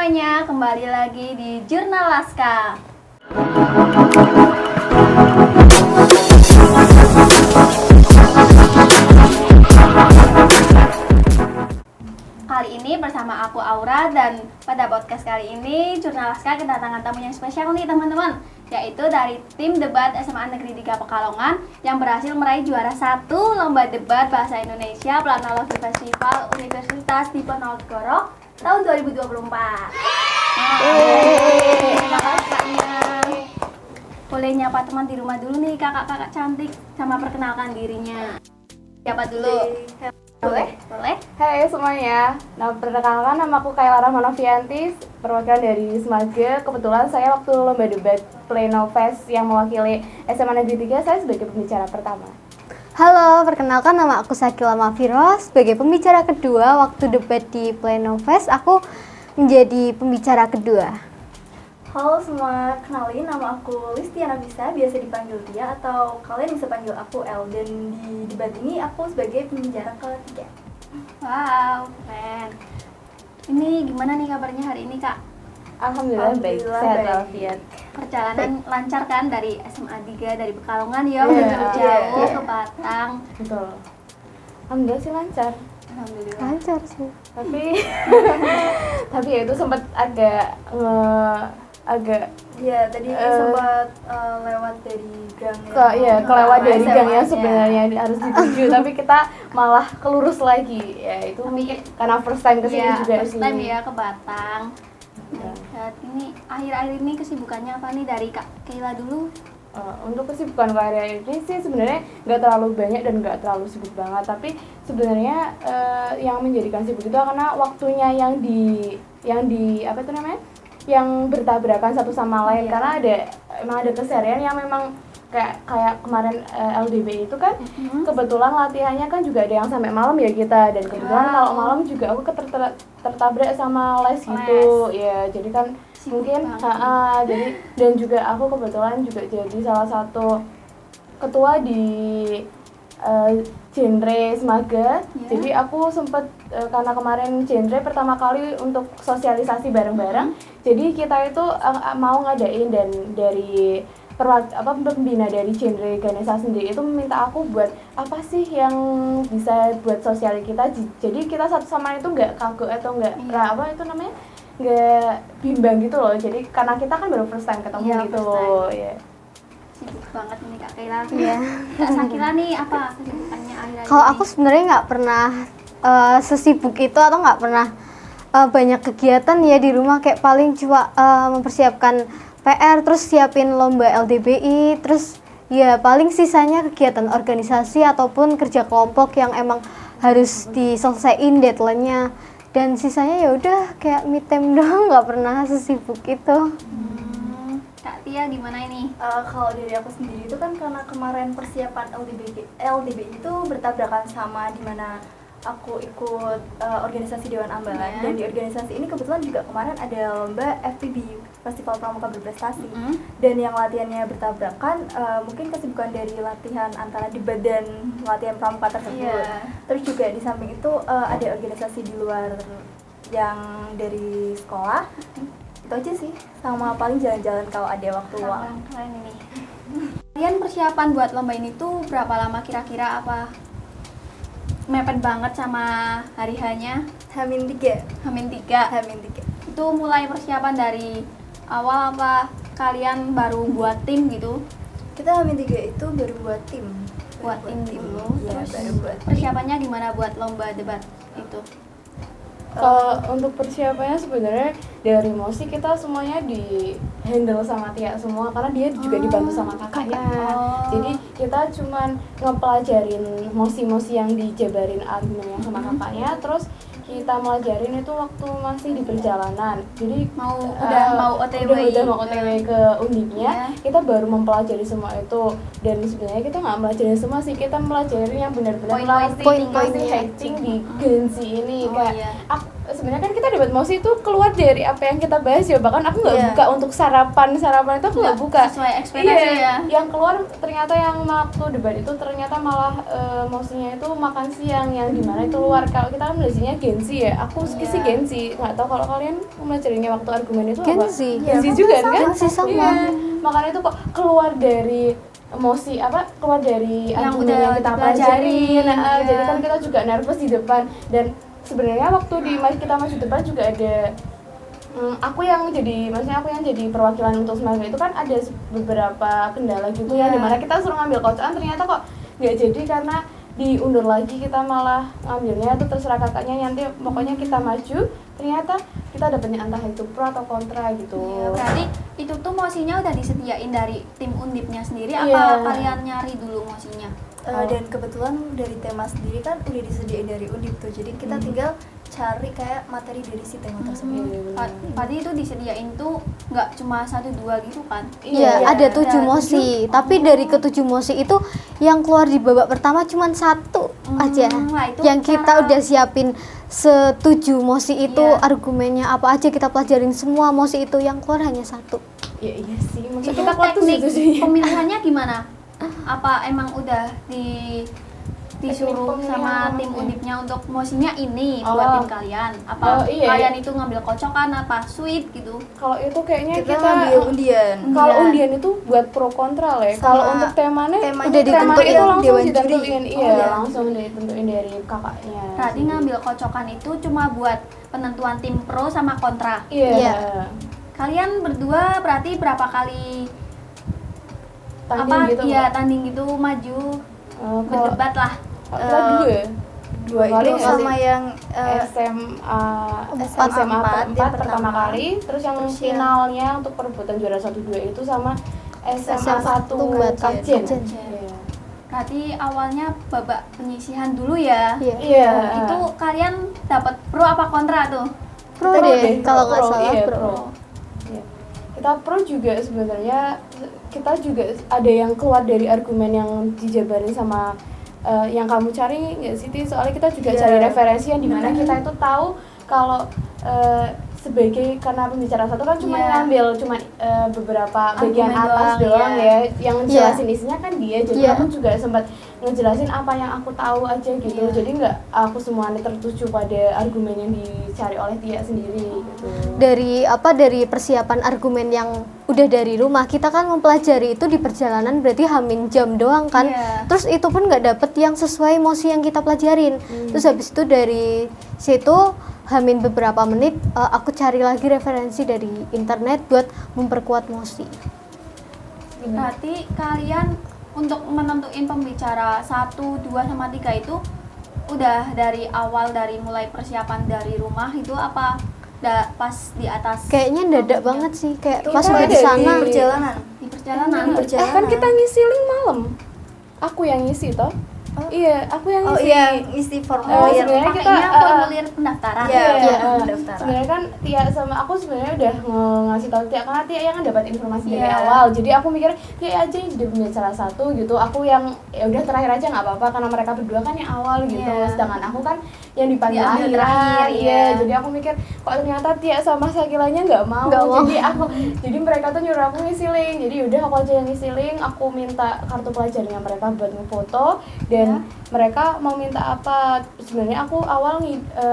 semuanya, kembali lagi di Jurnal Laska. Kali ini bersama aku Aura, dan pada podcast kali ini Jurnal Laska kedatangan tamu yang spesial nih teman-teman, yaitu dari tim debat SMA Negeri 3 Pekalongan yang berhasil meraih juara 1 lomba debat bahasa Indonesia Planologi Festival Universitas Diponegoro tahun 2024. Terima kasih kaknya. Boleh nyapa teman di rumah dulu nih, kakak-kakak cantik, sama perkenalkan dirinya. Siapa dulu? Boleh? Hai semuanya, perkenalkan nama aku Kayla Rahmanovianti, perwakilan dari Semage. Kebetulan saya waktu lomba debat Pleno Fest yang mewakili SMA Negeri 3, saya sebagai pembicara pertama. Halo, perkenalkan nama aku Sakila Mafiro. Sebagai pembicara kedua waktu debat di Pleno Fest, aku menjadi pembicara kedua. Halo semua, kenalin nama aku Listiana Bisa, biasa dipanggil Tia atau kalian bisa panggil aku El. Dan di debat ini aku sebagai pembicara ketiga. Wow, keren. Ini gimana nih kabarnya hari ini, Kak? Alhamdulillah baik, sehat walafiat. Perjalanan lancar kan dari SMA 3 dari Pekalongan ya, jauh ke Batang. Betul. Alhamdulillah sih lancar. Alhamdulillah. Lancar sih. Tapi ya itu sempat agak Ya, tadi sempat lewat dari gang ya. kelewat dari SMA gang yang -nya. sebenarnya harus dituju, tapi kita malah kelurus lagi. Ya itu mungkin karena first time kesini Ya, juga first sih. time ya ke Batang. Ya. Saat ini akhir-akhir ini kesibukannya apa nih dari Kak Kayla dulu? Untuk kesibukan karya ini sih sebenarnya nggak terlalu banyak dan nggak terlalu sibuk banget, tapi sebenarnya yang menjadikan sibuk itu karena waktunya yang di apa itu namanya, yang bertabrakan satu sama lain. Karena emang ada keseharian yang memang kayak kemarin LDB itu kan kebetulan latihannya kan juga ada yang sampai malam ya kita, dan kebetulan kalau malam juga aku tertabrak sama les gitu ya, jadi kan mungkin jadi, dan juga aku kebetulan juga jadi salah satu ketua di genre Semage. Jadi aku sempet karena kemarin genre pertama kali untuk sosialisasi bareng-bareng, jadi kita itu mau ngadain, dan dari pembina dari genre Ganesha sendiri itu meminta aku buat apa sih yang bisa buat sosial kita, jadi kita satu sama itu nggak kaku atau nggak bimbang gitu loh. Jadi karena kita kan baru first time ketemu gitu loh ya. Sibuk banget ini Kak Kayla. Iya. Kak Sakila nih apa kesibukannya akhir-akhir Kalau ini? aku sebenarnya nggak pernah sesibuk itu, atau nggak pernah banyak kegiatan ya di rumah. Kayak paling cuma mempersiapkan PR, terus siapin lomba LDBI, terus ya paling sisanya kegiatan organisasi ataupun kerja kelompok yang emang harus diselesaiin deadline-nya. Dan sisanya ya udah kayak me time doang, nggak pernah sesibuk itu. Kak Tia gimana ini? Kalau dari aku sendiri itu kan karena kemarin persiapan LDB itu bertabrakan sama dimana aku ikut organisasi Dewan Ambalan, dan di organisasi ini kebetulan juga kemarin ada lomba FPB, Festival Pramuka Berprestasi, dan yang latihannya bertabrakan. Mungkin kesibukan dari latihan antara debat dan latihan pramuka tersebut. Terus juga di samping itu ada organisasi di luar yang dari sekolah. Itu aja sih, sama paling jalan-jalan kalau ada waktu luang. Keren ini. Kalian persiapan buat lomba ini tuh berapa lama kira-kira? Apa mepet banget sama hari hanya? Hamin 3. Hamin 3. Itu mulai persiapan dari awal apa kalian baru buat tim gitu? Kita Hamin 3 itu baru buat tim. Buat tim dulu. Ya, Terus baru buat tim. persiapannya gimana buat lomba debat itu? Kalau untuk persiapannya sebenarnya dari musik kita semuanya di handle sama Tia semua, karena dia juga dibantu sama kakaknya. Jadi kita cuman ngepelajarin mosi-mosi yang dijabarin argumennya sama kakaknya, terus kita melajarin itu waktu masih di perjalanan. Jadi udah mau OTW ke Undipnya, kita baru mempelajari semua itu. Dan sebenarnya kita nggak mempelajari semua sih, kita mempelajari yang benar-benar Poin-poin pasti hatching di Gensi ini. sebenarnya kan kita debat mosi itu keluar dari apa yang kita bahas ya, bahkan aku nggak Iya. buka untuk sarapan itu aku nggak buka. Sesuai ekspektasi ya. Yang keluar ternyata yang waktu debat itu ternyata malah mosinya itu makan siang, yang dimana itu luar. Kalau kita kan belajarnya Gensi ya, aku sih Gensi, nggak tahu kalau kalian pelajarinya waktu argumen itu Gensi. apa? Gensi juga kan? Gensi sama. Iya. Makanya itu kok keluar dari emosi keluar dari Yang argumen udah yang kita dipelajarin, pelajarin. iya. Jadi kan kita juga nervous di depan, dan sebenarnya waktu kita maju depan juga ada aku yang jadi perwakilan untuk Semarang itu kan ada beberapa kendala gitu ya, dimana kita suruh ngambil kocokan ternyata kok nggak jadi karena diundur lagi, kita malah ngambilnya itu terserah kakaknya, nanti pokoknya kita maju ternyata kita dapetnya entah itu pro atau kontra gitu. Iya, berarti itu tuh mosinya udah disediain dari tim Undipnya sendiri Iya. apa kalian nyari dulu mosinya? Dan kebetulan dari tema sendiri kan udah disediain dari Undip tuh, jadi kita tinggal cari kayak materi dari si tema tersebut. Berarti itu disediain tuh nggak cuma 1-2 gitu kan? Iya, Iya, ada 7 ada mosi. Tapi dari ke-7 mosi itu yang keluar di babak pertama cuma 1 aja. Nah, itu Yang kita cara- udah siapin se-7 mosi itu Iya. argumennya apa aja kita pelajarin semua mosi itu, yang keluar hanya 1. Ya iya sih, maksud Itu kita keluar tuh teknik setuju. pemilihannya gimana? Apa emang udah disuruh Teknik sama pemilihan tim mosinya. Undipnya untuk mosinya ini Oh. buat tim kalian? Apa Oh, iya. kalian itu ngambil kocokan apa sweet gitu? Kalau itu kayaknya Kita ngambil undian. Kalau undian itu buat pro kontra lah ya. Sama Kalau untuk temanya temanya udah ditentuin itu langsung dewan ditentuin. juri. Iya, Oh, iya. langsung ditentuin dari kakaknya. Berarti ngambil kocokan itu cuma buat penentuan tim pro sama kontra. Iya. Iya. Kalian berdua berarti berapa kali Tanding apa gitu. ya tanding gitu maju Kalau berdebat lah. kita dua. Dua Kali itu nggak sama sih? yang SMA SMA 4 4 pertama kali, terus yang Terus finalnya untuk perebutan juara 1-2 itu sama SMA 1 Tumbat. Kajen. Kajen. Iya. Berarti awalnya babak penyisihan dulu ya. Iya. Iya. Itu kalian dapat pro apa kontra tuh? Pro Pro deh, deh, kalau nggak pro, salah iya, pro. pro. Iya. Kita pro juga sebenarnya, kita juga ada yang keluar dari argumen yang dijabarin sama yang kamu cari nggak Siti, soalnya kita juga Iya. cari referensi yang dimana kita itu tahu kalau sebagai, karena pembicara satu kan cuma Iya. ngambil cuma beberapa bagian Argumen atas doang, doang iya. ya, yang jelasin isinya kan dia, jadi Iya. aku juga sempat ngejelasin apa yang aku tahu aja gitu, Iya. jadi nggak aku semuanya tertuju pada argumen yang dicari oleh Tia sendiri gitu. Dari persiapan argumen yang udah dari rumah, kita kan mempelajari itu di perjalanan, berarti hamin jam doang kan. Iya. Terus itu pun nggak dapet yang sesuai mosi yang kita pelajarin. Terus habis itu dari situ hamin beberapa menit aku cari lagi referensi dari internet buat memperkuat mosi. Berarti kalian untuk menentuin pembicara 1, 2 sama 3 itu udah dari awal, dari mulai persiapan dari rumah itu apa pas di atas Kayaknya dadak banget sih, kayak Itu pas kan udah di ada sana. di perjalanan. di perjalanan? Di perjalanan. Kan kita ngisi link malam. Aku yang ngisi toh. Oh. Iya, aku yang Oh ngisi. iya, isi formulir. sebenarnya kita Pakainya formulir pendaftaran. Iya, Iya, pendaftaran. sebenarnya kan Tia sama aku sebenarnya udah ngasih tahu Tia, karena Tia yang dapat informasi dari Iya. awal. Jadi aku mikir Tia aja yang jadi pembicara satu gitu. Aku yang ya udah terakhir aja nggak apa-apa karena mereka berdua kan yang awal gitu. Iya. Sedangkan aku kan yang dipanggil Diambil akhiran. terakhir, Iya, iya. jadi aku mikir kok ternyata Tia sama Sakilanya nggak mau. Nggak mau. Jadi mereka tuh nyuruh aku ngisi link. Jadi udah aku aja yang ngisi link. Aku minta kartu pelajarnya mereka buat ngefoto dan mereka mau minta apa. Sebenarnya aku awal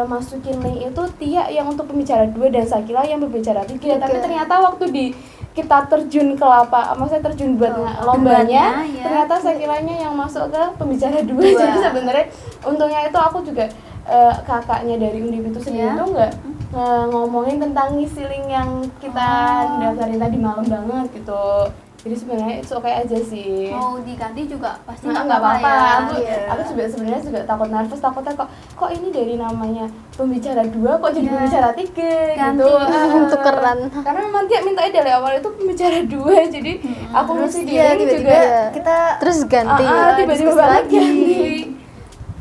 masukin link itu Tia yang untuk pembicara 2 dan Sakila yang pembicara 3. Tapi ternyata waktu kita terjun ke maksudnya terjun buat lombanya, iya. ternyata Sakilanya yang masuk ke pembicara 2. Jadi sebenarnya untungnya itu aku juga kakaknya dari Undip itu sendiri Iya. tuh nggak ngomongin tentang ngisi link yang kita daftarin tadi malam banget gitu. Jadi sebenarnya itu oke aja sih. Mau diganti juga pasti Nggak nggak apa-apa apa-apa. ya. Aku juga sebenarnya juga takut nervous, takutnya kok ini dari namanya pembicara 2 kok jadi Iya. pembicara 3 Ganti. gitu. Tukeran. Karena memang Tia minta dari awal itu pembicara 2, jadi aku Terus mesti dia juga tiba-tiba kita Terus ganti. tiba-tiba diskusi banget lagi. ganti.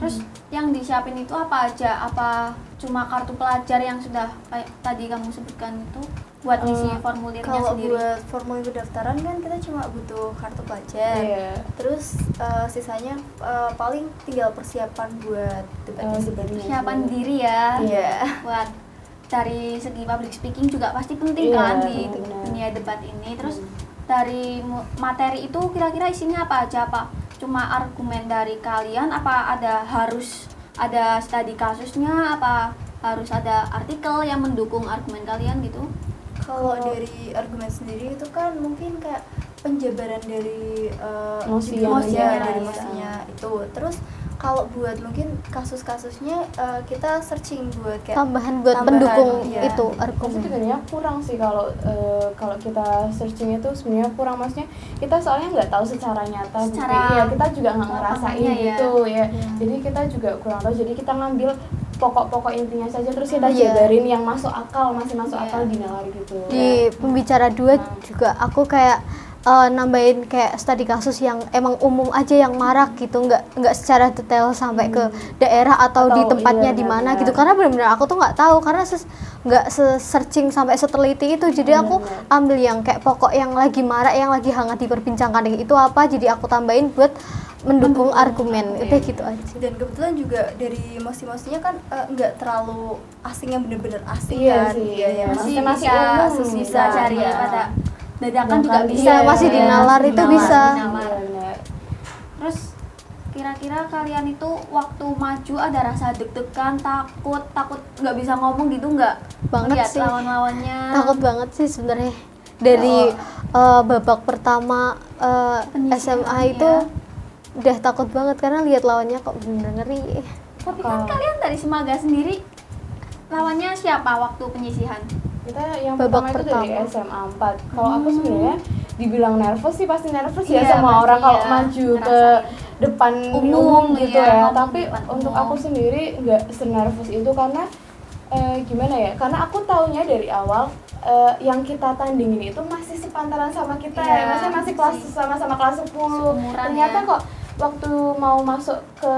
Terus yang disiapin itu apa aja? Apa cuma kartu pelajar yang sudah kayak tadi kamu sebutkan itu buat ngisi formulirnya Kalau sendiri? buat formulir pendaftaran kan kita cuma butuh kartu pelajar. Iya. Terus sisanya paling tinggal persiapan buat debatnya sendiri. Persiapan diri ya. Iya. Buat dari segi public speaking juga pasti penting Iya, kan di benar. dunia debat ini. Terus dari materi itu kira-kira isinya apa aja, Pak? Cuma argumen dari kalian apa harus ada studi kasusnya, apa harus ada artikel yang mendukung argumen kalian gitu? Kalau dari argumen sendiri itu kan mungkin kayak penjabaran dari Mosi yang dari iya. mosinya itu. Terus kalau buat mungkin kasus-kasusnya kita searching buat kayak Tambahan buat tambahan, pendukung iya. itu Tapi argumen. sebenarnya kurang sih kalau kita searching itu sebenarnya kurang, maksudnya kita soalnya nggak tahu secara nyata Secara ya kita juga nggak ngerasain lapangannya ya. gitu ya. Jadi kita juga kurang tahu, jadi kita ngambil pokok-pokok intinya saja terus kita Iya. jabarin yang masuk akal, masih masuk Iya. akal di nalar gitu. Di pembicara 2 juga aku kayak nambahin kayak studi kasus yang emang umum aja yang marak gitu, nggak secara detail sampai ke daerah atau di Atau tempatnya iya, di mana benar-benar. gitu, karena benar-benar aku tuh nggak tahu karena nggak searching sampai seteliti itu, jadi aku Benar-benar. ambil yang kayak pokok yang lagi marak, yang lagi hangat diperbincangkan itu apa, jadi aku tambahin buat mendukung argumen udah gitu aja. Dan kebetulan juga dari mosi-mosinya kan nggak terlalu asing yang bener-bener asing Iya kan. sih, Iya, iya. Masih Masih bisa umum, bisa bisa. cari Iya. pada dadakan juga Dadakan, bisa. iya, masih di nalar itu bisa. Di nalar. Iya, benar. Terus kira-kira kalian itu waktu maju ada rasa deg-degan, takut nggak bisa ngomong gitu nggak? Banget Lihat sih. lawan-lawannya. Takut banget sih sebenarnya dari babak pertama Penyisihan, SMA itu ya. udah takut banget karena lihat lawannya kok bener ngeri. Tapi kan kalian dari Semaga sendiri lawannya siapa waktu penyisihan? Kita yang Babak pertama itu dari pertama. SMA 4. Kalau aku sebenarnya dibilang nervous sih pasti nervous ya, Iya, sama pasti orang kalau ya, maju ke ngerasain. depan Umum, umum gitu iya, ya. ngomong Tapi depan untuk umum. aku sendiri nggak senervous itu karena gimana ya? Karena aku taunya dari awal yang kita tandingin itu masih sepantaran sama kita Iya, ya. Maksudnya masih kelas masih sama-sama kelas 10. seumuran Ternyata ya. kok waktu mau masuk ke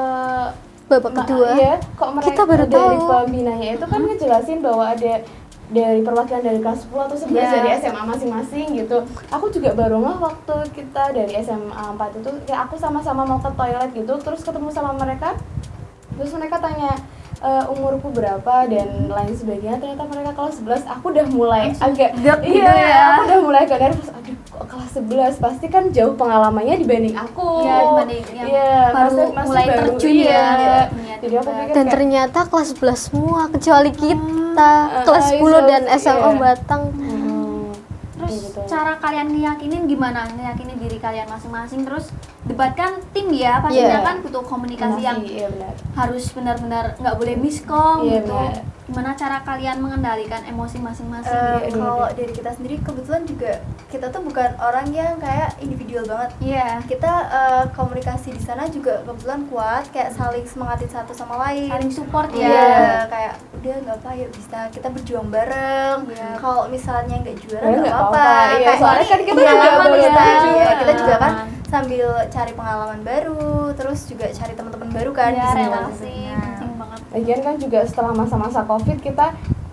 Babak kedua iya, kok mereka kita baru dari tahu. pembinanya itu kan ngejelasin bahwa ada dari perwakilan dari kelas 10 atau 11 Iya. dari SMA masing-masing gitu. Aku juga baru ngeh waktu kita dari SMA 4 itu kayak aku sama-sama mau ke toilet gitu, terus ketemu sama mereka. Terus mereka tanya umurku berapa dan lain sebagainya. Ternyata mereka kelas 11, aku udah mulai agak gap gitu iya, ya. aku udah mulai agak nervous. Aduh, kok kelas 11 pasti kan jauh pengalamannya dibanding aku. Iya, dibanding yang Iya, baru masih mulai baru, terjun iya. ya. Jadi aku pikir dan kayak, ternyata kelas 11 semua kecuali kita kelas iya, 10 dan SMA iya. Batang. Terus Iya, betul. cara kalian ngeyakinin gimana? Ngeyakinin diri kalian masing-masing. Terus debat kan tim ya, pastinya Iya. kan butuh komunikasi yang iya benar. harus benar-benar nggak boleh miskom Iya, gitu. benar. Gimana cara kalian mengendalikan emosi masing-masing? Eh, gitu? kalau dari kita sendiri kebetulan juga kita tuh bukan orang yang kayak individual banget. Iya. Kita komunikasi di sana juga kebetulan kuat, kayak saling semangatin satu sama lain. Saling support Iya, ya. kayak udah nggak apa, yuk bisa kita berjuang bareng. Iya. Kalau misalnya nggak juara Ya, nggak nggak apa-apa. apa-apa. Iya, Kayak soalnya ini kan kita pengalaman juga baru kita. maju. Iya, kita juga kan Pengalaman. sambil cari pengalaman baru, terus juga cari teman-teman baru kan Ya, di sini. relasi penting banget. Lagian kan juga setelah masa-masa Covid kita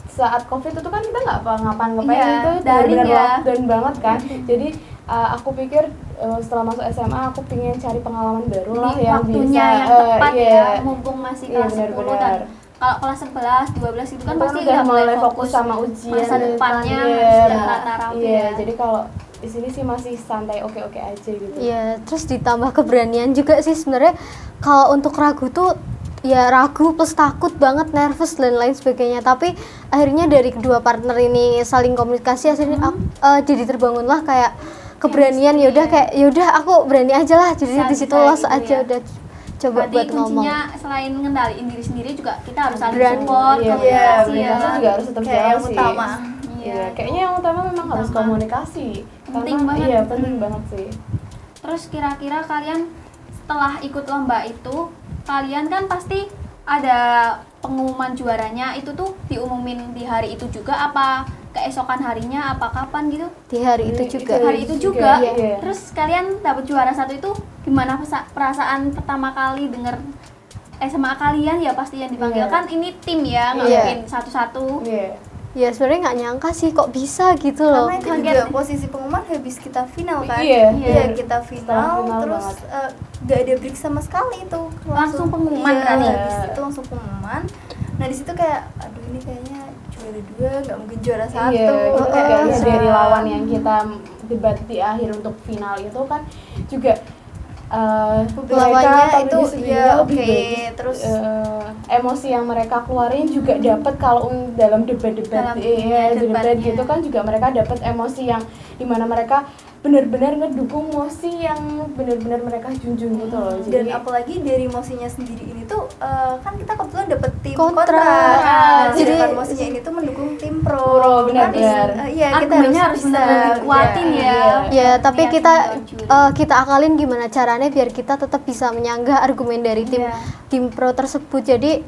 saat Covid itu kan kita nggak ngapa-ngapain Iya, itu daring benar-benar ya. lockdown banget kan. Jadi aku pikir setelah masuk SMA aku pengen cari pengalaman baru lah Jadi yang waktunya bisa yang tepat iya. ya, mumpung masih Iya, kelas 10 benar-benar. dan kalau kelas 11, 12 itu kan Kita pasti udah mulai fokus sama ujian masa depannya iya. harus sudah rata-rata Iya, ya. jadi kalau di sini sih masih santai oke-oke aja gitu. Iya, terus ditambah keberanian juga sih sebenarnya. Kalau untuk ragu tuh ya ragu plus takut banget, nervous dan lain sebagainya. Tapi akhirnya dari kedua partner ini saling komunikasi, akhirnya jadi terbangunlah kayak keberanian. Ya udah kayak ya udah aku berani aja lah. Jadi di situ Santai los gitu aja ya. udah coba Berarti buat ngomong. kuncinya selain ngendaliin diri sendiri juga kita harus saling Berani. support, Iya, komunikasi iya, ya. komunikasi juga harus tetap Kayak jalan yang sih. utama. Iya, kayaknya yang utama memang harus Utama. komunikasi. Penting Karena banget. iya, penting banget sih. Terus kira-kira kalian setelah ikut lomba itu, kalian kan pasti ada pengumuman juaranya, itu tuh diumumin di hari itu juga apa keesokan harinya apa kapan gitu? Di hari itu juga. Hari itu juga. Iya. Terus kalian dapat juara satu itu gimana perasaan pertama kali denger SMA kalian ya pasti yang dipanggil Iya. kan ini tim ya, nggak Iya. mungkin satu-satu. Iya. Ya sebenarnya nggak nyangka sih kok bisa gitu loh. Karena itu Kaget. juga posisi pengumuman habis kita final kan. Iya, Iya, iya. kita Setelah final, final terus banget. gak ada break sama sekali itu. Langsung pengumuman iya, berarti? habis itu langsung pengumuman. Nah, di situ kayak aduh ini kayaknya juara 2, nggak mungkin juara 1. Iya, itu juga Iya. dari lawan yang kita debat di akhir untuk final itu kan juga Lawannya mereka itu, itu ya, lebih oke, bagus. terus Emosi yang mereka keluarin juga dapat kalau dalam debat-debat Dalam debat debatnya. gitu kan juga mereka dapat emosi yang dimana mereka benar-benar ngedukung Mosi yang benar-benar mereka junjung gitu loh. Dan Jadi apalagi dari Mosinya sendiri ini tuh kan kita kebetulan dapet tim Kontra. kontra. Ah, Jadi jadi- Mosinya ini tuh mendukung tim Pro, pro. benar-benar. Iya, kita Argumennya harus harus bisa benar-benar dikuatin udah. ya. Ya, tapi Niat kita menjual. kita akalin gimana caranya biar kita tetap bisa menyanggah argumen dari Iya. tim pro tersebut. Jadi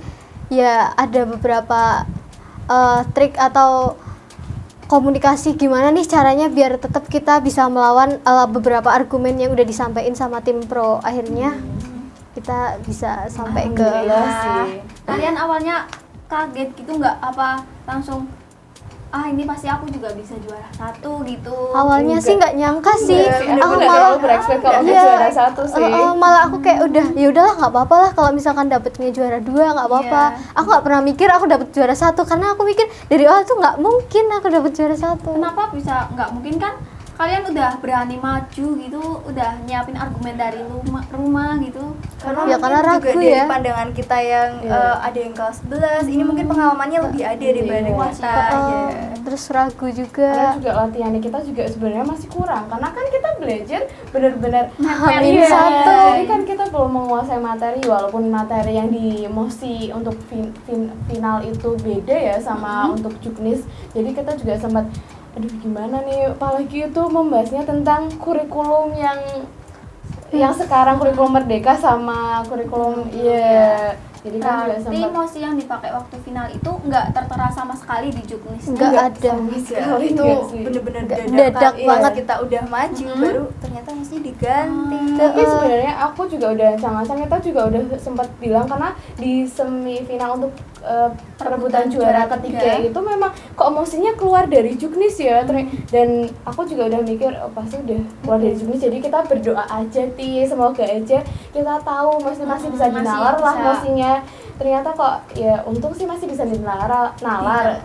ya ada beberapa trik atau komunikasi gimana nih caranya biar tetap kita bisa melawan beberapa argumen yang udah disampaikan sama tim pro. Akhirnya kita bisa sampai ke Alhamdulillah Nah, sih. kalian awalnya kaget gitu nggak apa langsung ini pasti aku juga bisa juara 1 gitu. awalnya sih nggak nyangka sih. Aku Aku nggak malah terlalu berekspek kalau Iya. bisa juara 1 sih. malah aku kayak udah ya udahlah nggak apa-apa lah kalau misalkan dapetnya juara 2 nggak apa-apa. Iya. Aku nggak pernah mikir aku dapet juara 1 karena aku mikir dari awal tuh nggak mungkin aku dapet juara 1. Kenapa bisa nggak mungkin kan? Kalian udah berani maju gitu, udah nyiapin argumen dari rumah gitu. Karena Ya, mungkin karena juga ragu dari ya. pandangan kita yang Iya. ada yang kelas 11, ini mungkin pengalamannya lebih ada daripada Iya. kita. Oh, Iya. terus ragu Karena juga. juga latihannya kita juga sebenarnya masih kurang karena kan kita belajar benar-benar Hamin Iya, satu. jadi kan kita belum menguasai materi walaupun materi yang di Mosi untuk final itu beda ya sama untuk Juknis. Jadi kita juga sempat aduh gimana nih apalagi itu membahasnya tentang kurikulum yang sekarang kurikulum merdeka sama kurikulum iya. Jadi kan juga Berarti sempat mosi yang dipakai waktu final itu nggak tertera sama sekali di Juknis. Nggak ada. sama Iya, sekali itu nggak sih. bener-bener Nggak- dadakan. dadak Iya, banget. kita udah maju baru ternyata mesti diganti. Tapi sebenarnya aku juga udah Cangasan kita juga udah sempat bilang karena di semifinal untuk perebutan juara ketiga itu memang kok emosinya keluar dari Juknis ya dan aku juga udah mikir pasti udah keluar dari Juknis jadi kita berdoa aja semoga aja kita tahu masih bisa Masih dinalar lah bisa. emosinya ternyata kok ya untung sih masih bisa nalar Dinalar.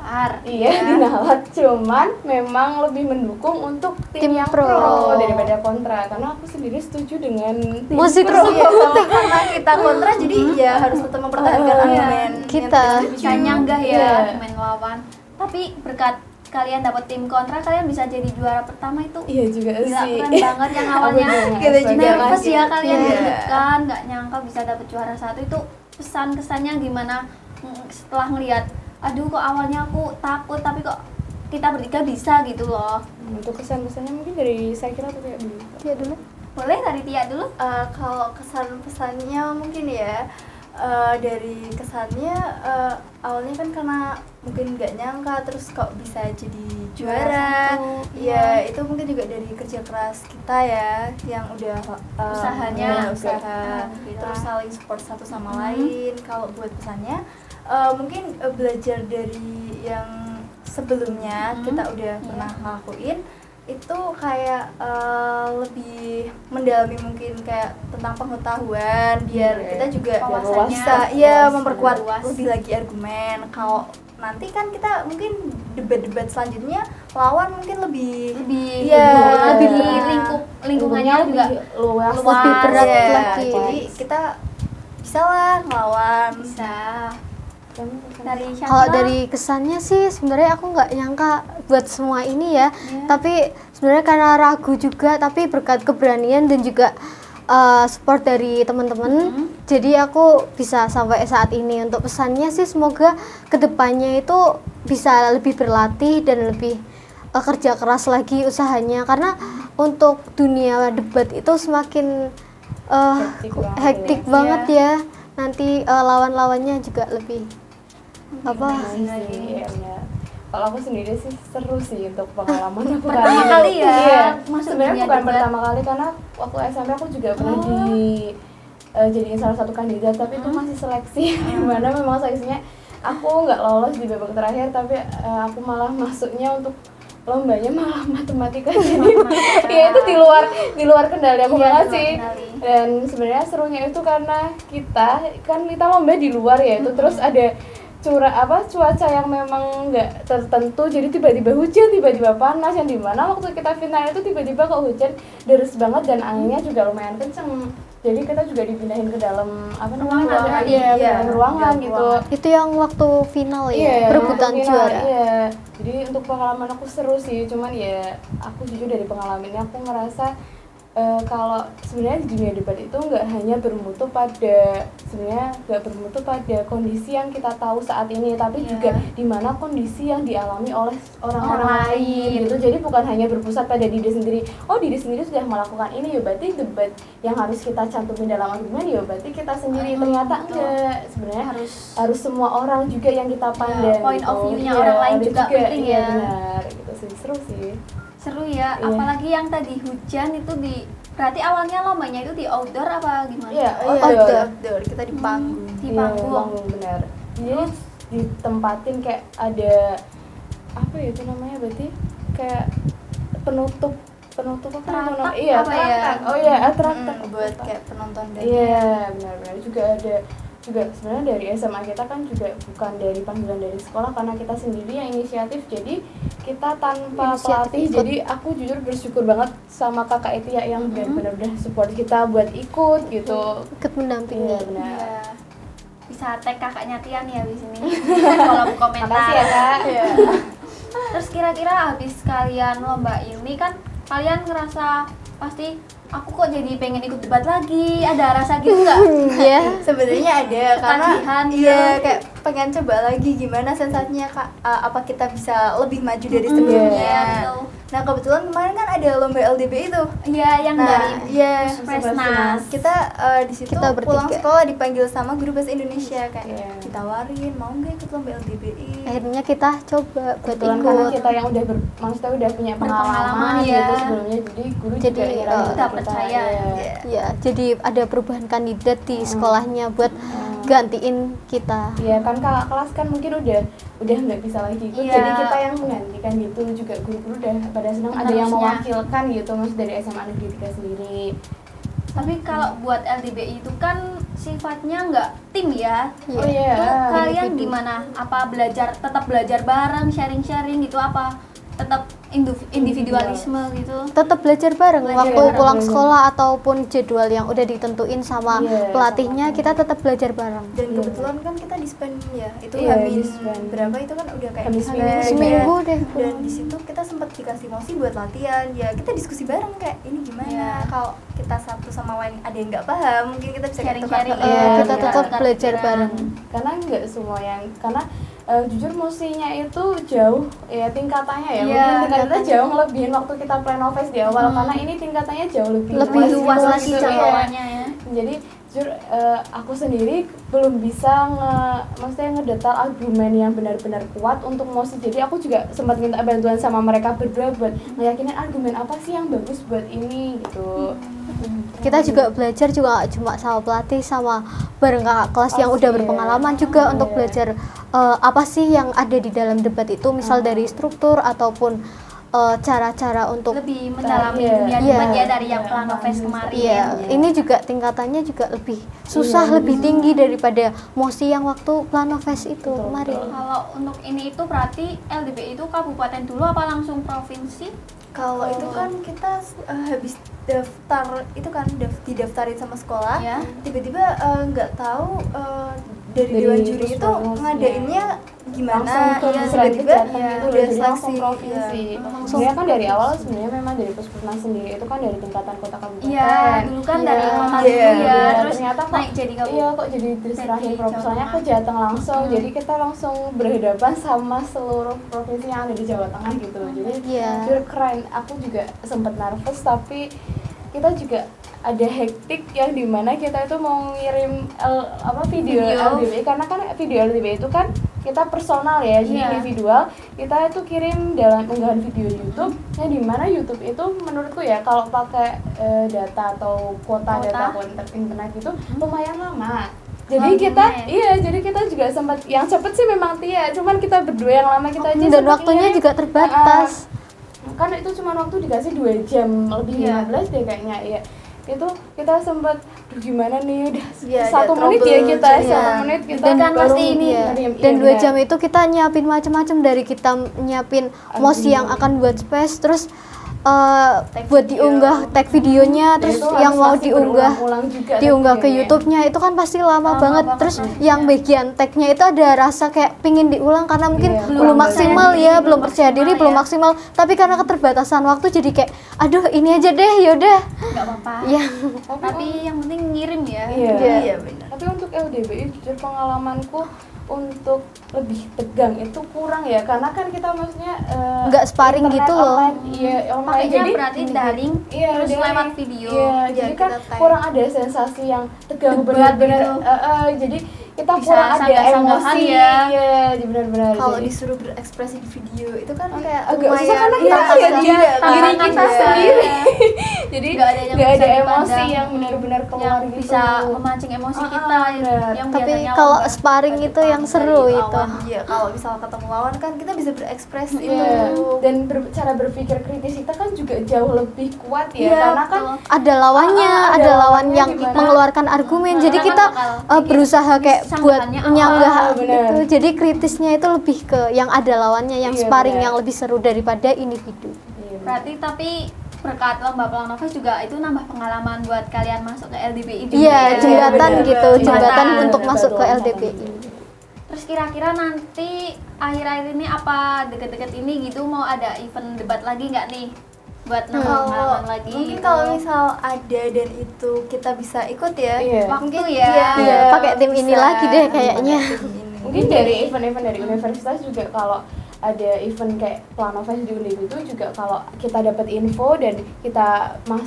iya dinalar cuman memang lebih mendukung untuk tim yang pro. daripada kontra karena aku sendiri setuju dengan tim Musik pro. Iya, karena kita kontra jadi ya harus tetap mempertahankan argumen Kita. yang Bisa nyanggah ya Iya. argumen lawan. Tapi berkat kalian dapat tim kontra, kalian bisa jadi juara pertama itu. Iya juga Gila, sih. keren banget yang awalnya Aku juga kita juga nervous kaget. ya kalian Iya. deg-degan, nggak nyangka bisa dapet juara 1 itu. Pesan kesannya gimana setelah ngelihat aduh kok awalnya aku takut tapi kok kita bertiga bisa gitu loh. Untuk kesan-kesannya mungkin dari saya kira tuh kayak dulu. Ya dulu. Boleh dari Tia dulu? Kalau kesan-pesannya mungkin ya dari kesannya awalnya kan karena mungkin nggak nyangka terus kok bisa jadi juara. satu, Ya itu mungkin juga dari kerja keras kita ya yang udah Usahanya. usaha Alhamdulillah. terus saling support satu sama lain. Kalau buat pesannya mungkin belajar dari yang sebelumnya kita udah pernah ngelakuin itu kayak lebih mendalami mungkin kayak tentang pengetahuan biar Iya. kita juga Wawasannya bisa ya luas. memperkuat Luas. lebih lagi argumen. Kalau nanti kan kita mungkin debat-debat selanjutnya lawan mungkin lebih Lebih Iya. lebih di Iya. lingkungannya juga luas. Lebih berat ya. lagi. Jadi kita bisa lah ngelawan. bisa. Dari Syakila, Kalau dari kesannya sih sebenarnya aku nggak nyangka buat semua ini ya. Tapi sebenarnya karena ragu juga, tapi berkat keberanian dan juga support dari teman-teman, jadi aku bisa sampai saat ini. Untuk pesannya sih semoga kedepannya itu bisa lebih berlatih dan lebih kerja keras lagi usahanya. Karena untuk dunia debat itu semakin hektik banget ya. Nanti lawan-lawannya juga lebih apa? Iya, iya. Kalau aku sendiri sih seru sih untuk pengalaman aku Pertama kali ya Iya. masuk Sebenarnya dunia bukan debat. pertama kali karena waktu SMP aku juga pernah di jadiin salah satu kandidat, tapi itu masih seleksi dimana memang seleksinya aku nggak lolos di babak terakhir, tapi aku malah masuknya untuk lombanya malah matematika. Jadi ya itu di luar kendali aku banget sih. Dan sebenarnya serunya itu karena kita lomba di luar ya itu, terus ada cuaca yang memang nggak tertentu, jadi tiba-tiba hujan, tiba-tiba panas, yang dimana waktu kita final itu tiba-tiba kok hujan deras banget dan anginnya juga lumayan kenceng, jadi kita juga dipindahin ke dalam ruangan gitu. Itu yang waktu final ya, Iya, perebutan final, juara. iya. Jadi untuk pengalaman aku seru sih, cuman ya aku jujur dari pengalaman ini aku ngerasa kalau sebenarnya di dunia debat itu nggak hanya bermutu pada kondisi yang kita tahu saat ini, tapi juga di mana kondisi yang dialami oleh orang-orang lain gitu. Jadi bukan hanya berpusat pada diri sendiri. Oh, diri sendiri sudah melakukan ini, ya berarti debat yang harus kita cantumin dalam argumen ya berarti kita sendiri. Ternyata enggak, sebenarnya harus semua orang juga yang kita pandang. Point gitu. of view-nya orang lain juga penting iya, ya. Benar, gitu sih, seru sih. Seru ya, apalagi yang tadi hujan itu berarti awalnya lombanya itu di outdoor apa gimana? Iya, outdoor. Kita di panggung. Di panggung. Benar. Jadi ditempatin kayak ada apa ya itu namanya, berarti kayak penutup Teratak iya, apa ya? teratak. Oh iya, teratak Buat kayak penonton dan iya, benar-benar juga ada. Juga sebenarnya dari SMA kita kan juga bukan dari panggilan dari sekolah, karena kita sendiri yang inisiatif, jadi kita tanpa pelatih. Jadi aku jujur bersyukur banget sama kakak itu ya yang benar-benar udah support kita buat ikut gitu. Ikut mendampingi. Iya, benar. Iya. Bisa tag kakaknya Tian ya di sini. Kolom komentar. Makasih ya, Kak. Terus kira-kira habis kalian lomba ini kan kalian ngerasa pasti aku kok jadi pengen ikut debat lagi, ada rasa gitu nggak? Iya. sebenarnya ada karena Ketagihan iya gitu. kayak pengen coba lagi gimana sensasinya Kak, apa kita bisa lebih maju dari sebelumnya. betul. Nah kebetulan kemarin kan ada lomba LDB itu. Iya, yang Nah, dari iya, Presnas. kita di situ Kita bertiga. pulang sekolah dipanggil sama guru bahasa Indonesia kayak Iya. ditawarin mau nggak ikut lomba LDBI. Akhirnya kita coba buat Kebetulan karena ikut. kita yang maksudnya udah punya Berpengalaman, pengalaman ya. gitu sebelumnya, jadi guru Jadi, juga ngira udah kita, percaya. iya. Ya, jadi ada perubahan kandidat di sekolahnya buat gantiin kita. Iya kan kakak kelas kan mungkin udah nggak bisa lagi ikut, Iya. jadi kita yang menggantikan gitu. Juga guru-guru udah pada senang ada yang Harusnya. mewakilkan gitu, maksud dari SMA Negeri 3 sendiri. Tapi kalau buat LDBI itu kan sifatnya nggak tim ya. Iya. Oh iya. Itu kalian individu. gimana? Apa tetap belajar bareng, sharing-sharing gitu apa? Tetap individualisme gitu? Tetap belajar bareng Belajar waktu bareng. pulang sekolah ataupun jadwal yang udah ditentuin sama Iya, pelatihnya, sama. kita tetap belajar bareng. Dan Iya. kebetulan kan kita disband ya, itu Iya, Hamin disband. berapa itu kan udah kayak Hamin disband. seminggu deh. Dan di situ kita sempat dikasih mosi buat latihan, ya kita diskusi bareng kayak ini gimana. Iya. Kalau kita satu sama lain ada yang nggak paham, mungkin kita bisa Sharing-sharing, tukar-tukar. Iya, kita iya. tetap Tukar belajar pikiran. bareng. Karena nggak semua yang jujur musinya itu jauh ya tingkatannya ya, Iya, mungkin tingkatannya tingkatannya. jauh ngelebihin waktu kita plan of face di awal, karena ini tingkatannya jauh lebih Luas gitu, lagi iya. jangkauannya ya. Jadi jujur aku sendiri belum bisa maksudnya ngedetail argumen yang benar-benar kuat untuk mosi. Jadi aku juga sempat minta bantuan sama mereka berdua buat ngeyakinin argumen apa sih yang bagus buat ini gitu. Kita juga belajar juga nggak cuma sama pelatih, sama bareng kakak kelas yang udah Iya. berpengalaman juga untuk Iya. belajar apa sih yang ada di dalam debat itu, misal dari struktur ataupun cara-cara untuk Lebih mendalami Iya. dunia Iya. debat ya dari yang Iya, plan of face kemarin. Iya, ini juga tingkatannya juga lebih susah, lebih tinggi daripada mosi yang waktu plan of face itu Betul, kemarin. betul. Kalau untuk ini itu berarti LDBI itu kabupaten dulu apa langsung provinsi? Kalau itu kan kita habis daftar itu kan didaftarin sama sekolah, Ya. tiba-tiba nggak tahu dari Dari dewan juri itu Puspanas, ngadainnya gimana, langsung ke iya, Pusreng tiba-tiba Kejati gitu loh, udah jadi langsung seleksi. provinsi. Iya. Sebenarnya kan dari awal sebenarnya memang dari Puspanas sendiri itu kan dari tingkatan kota kabupaten. Iya, dulu kan Iya. dari kota Iya. dulu ya, Iya, terus ternyata kok naik jadi kabupaten. iya kok jadi diserahin Jadi proposalnya Jawa ke Jateng langsung. Jadi kita langsung berhadapan sama seluruh provinsi yang ada di Jawa Tengah gitu. Jadi Iya. jujur keren. Aku juga sempat nervous, tapi kita juga ada hektik yang dimana kita itu mau ngirim video Video. LDBI, karena kan video LDBI itu kan kita personal ya, jadi Iya. individual. Kita itu kirim dalam unggahan video di YouTube. Yang dimana YouTube itu menurutku ya kalau pakai data atau kuota data internet itu lumayan lama. Jadi jadi kita juga sempat yang cepet sih memang Tia, cuman kita berdua yang lama kita aja Dan sempet waktunya ngirim. juga terbatas. Kan itu cuma waktu dikasih 2 jam lebih 15 deh kayaknya ya. Itu kita sempat gimana nih udah Iya, 1 ada menit ya trouble kita juga. 1 menit kita Dan kan baru pasti ini, Iya. ngirim. Dan Iya, 2 benar. jam itu kita nyiapin macam-macam, dari kita nyiapin mouse yang akan buat space, terus buat diunggah tag videonya, terus itu yang harus mau pasti diunggah berulang-ulang juga diunggah ke videonya. YouTube-nya itu kan pasti lama banget. Terus yang bagian tagnya itu ada rasa kayak pingin diulang karena mungkin Iya, belum kurang maksimal percaya ya, diri, belum percaya diri, belum maksimal. Tapi karena keterbatasan waktu jadi kayak aduh ini aja deh, yaudah. nggak apa-apa. Ya. Tapi yang penting ngirim ya. Iya. benar. Tapi untuk LDBI jujur pengalamanku untuk lebih tegang itu kurang ya, karena kan kita maksudnya Nggak sparring internet gitu loh. online, iya online Makanya jadi berarti daring iya, terus daring. lewat video. Iya, Ya, jadi kan kita type. kurang ada sensasi yang tegang Debat benar-benar gitu. jadi kita Bisa kurang ada sanggah-sanggahan emosi ya. iya benar-benar Kalau jadi disuruh berekspresi di video itu kan kayak agak susah lumayan karena kita iya, lihat iya, diri tantangan kita juga. sendiri jadi Nggak ada yang nggak bisa ada emosi dipandang. yang benar-benar keluar yang gitu bisa memancing emosi kita benar. yang Tapi biasanya kalau lomba sparring itu yang seru Dari itu. lawan. Iya, kalau misal ketemu lawan kan kita bisa berekspresi Iya. itu. Dan cara berpikir kritis kita kan juga jauh lebih kuat ya, Iya, karena kan Ada lawannya, ada ada lawan lawannya yang gimana? mengeluarkan argumen. Jadi Karena kita bakal mikir berusaha kayak buat sanggahannya menyanggah apa, benar. gitu. Jadi kritisnya itu lebih ke yang ada lawannya, yang Iya, sparring benar. yang lebih seru daripada individu. Iya, berarti tapi berkat lomba Pelang Nafas juga itu nambah pengalaman buat kalian masuk ke LDBI juga Iya, ya. jembatan benar. gitu, Iya, jembatan benar. untuk Benar, masuk ke benar. LDPI. Terus kira-kira nanti akhir-akhir ini apa deket-deket ini gitu mau ada event debat lagi nggak nih buat nambah Kalau pengalaman lagi mungkin gitu. kalau misal ada dan itu kita bisa ikut ya. Iya. Waktu Mungkin ya. Iya, pakai tim ini bisa lagi deh kayaknya. pakai tim ini. mungkin dari event-event dari universitas juga kalau ada event kayak Planofest di Undip itu juga kalau kita dapat info dan kita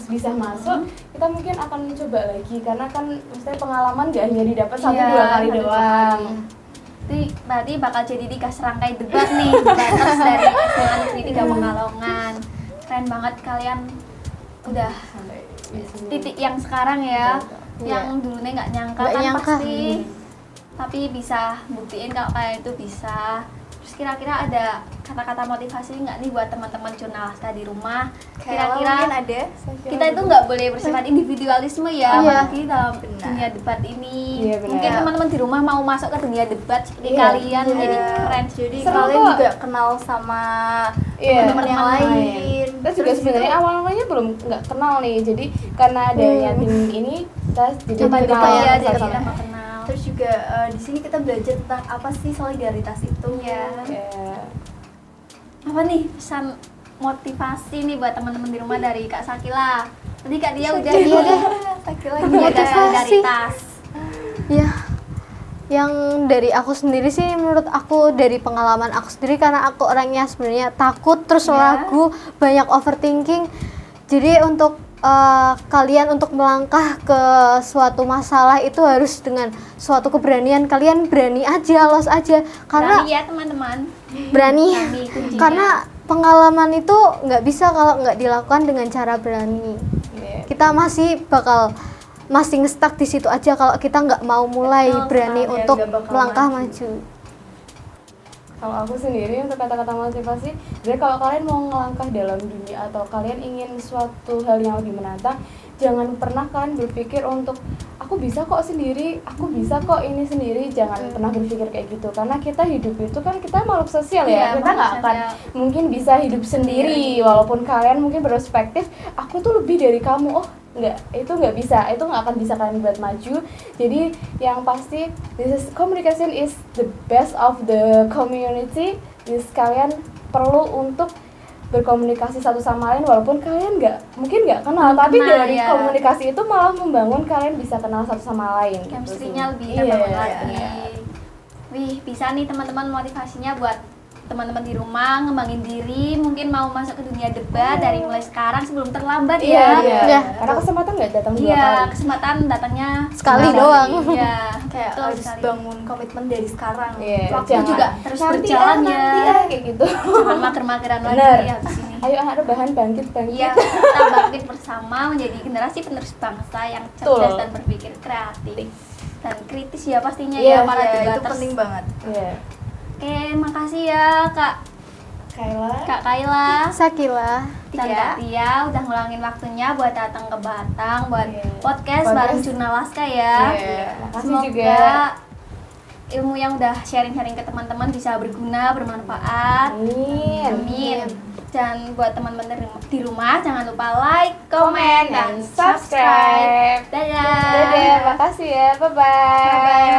bisa masuk, kita mungkin akan coba lagi karena kan maksudnya pengalaman gak hanya didapat Iya, 1-2 kali satu, dua doang. Jadi berarti bakal jadi 3 serangkai debat nih debaters dari SMA Negeri 3 Pekalongan. Keren banget kalian udah Sampai di sini. titik yang sekarang ya. Iya. Yang dulunya nggak nyangka Nggak kan nyangka. pasti. Tapi bisa buktiin kalau kalian itu bisa. Terus kira-kira ada kata-kata motivasi nggak nih buat teman-teman jurnalis di rumah? Kira-kira mungkin ada. kita itu nggak boleh bersifat individualisme ya, Iya. apalagi dalam Benar. dunia debat ini. Iya, benar. Mungkin teman-teman di rumah mau masuk ke dunia debat seperti Iya. kalian, Iya. jadi keren. Jadi Seru kalian kok. juga kenal sama Iya, teman-teman yang lain. Kita juga sebenarnya awal-awalnya belum nggak kenal nih, jadi karena adanya tim ini kita jadi Coba kenal kita ya, Iya, satu jadi sama kita lain. mau kenal. Terus juga di sini kita belajar tentang apa sih solidaritas itu. Iya. Iya. Apa nih pesan motivasi nih buat teman-teman di rumah dari Kak Sakila? Tadi Kak Dia udah Iya deh. Sakit lagi. menjaga Motivasi. solidaritas. Ya, yang dari aku sendiri sih, menurut aku dari pengalaman aku sendiri, karena aku orangnya sebenarnya takut, terus Ya. ragu, banyak overthinking. Jadi untuk kalian untuk melangkah ke suatu masalah itu harus dengan suatu keberanian. Kalian berani aja, los aja, karena Berani ya teman-teman. berani. Berani kuncinya. Karena pengalaman itu nggak bisa kalau nggak dilakukan dengan cara berani. Iya. Kita masih nge-stuck di situ aja kalau kita nggak mau mulai Betul berani sekali, untuk nggak bakal melangkah maju. maju. Kalau aku sendiri untuk kata-kata motivasi, jadi kalau kalian mau ngelangkah dalam dunia atau kalian ingin suatu hal yang lebih menantang, jangan pernah kan berpikir untuk aku bisa kok sendiri, aku bisa kok ini sendiri. Jangan pernah berpikir kayak gitu, karena kita hidup itu kan kita makhluk sosial ya. Iya, Kita nggak makhluk akan sosial. mungkin bisa hidup sendiri, walaupun kalian mungkin berperspektif aku tuh lebih dari kamu. Oh nggak, itu nggak bisa, itu nggak akan bisa kalian buat maju. Jadi yang pasti communication is the best of the community. Jadi kalian perlu untuk berkomunikasi satu sama lain walaupun kalian mungkin nggak kenal, Belum tapi kenal, dari ya. komunikasi itu malah membangun kalian bisa kenal satu sama lain. gitu Chemistry-nya sih. lebih Iya, terbangun lagi. iya. Wih, bisa nih teman-teman motivasinya buat teman-teman di rumah ngembangin diri, mungkin mau masuk ke dunia debat dari mulai sekarang sebelum terlambat Iya, ya. Iya. Karena kesempatan nggak datang dua Iya, kali. kesempatan datangnya Sekali doang. Iya, Kayak betul harus sekali. bangun komitmen dari sekarang. Iya, Waktu jangan juga terus nanti berjalan nanti ya. kayak gitu. Jangan mager-mageran lagi Bener. ya habis ini. Ayo anak rebahan bangkit. Iya, kita bangkit bersama menjadi generasi penerus bangsa yang cerdas Betul. dan berpikir kreatif dan kritis ya pastinya Iya, ya para Ya, itu debaters. penting banget. Iya. Oke, makasih ya Kak Kaila Sakila. dan Tia. Kak Tia udah ngulangin waktunya buat datang ke Batang buat Iya. podcast Podcast. bareng Jurnal Laska ya. Iya, makasih Semoga juga. ilmu yang udah sharing-sharing ke teman-teman bisa berguna, bermanfaat. Amin. Amin. Dan buat teman-teman di rumah jangan lupa like, komen, dan subscribe. Dadah. Dadah, makasih ya. Bye-bye. Bye-bye.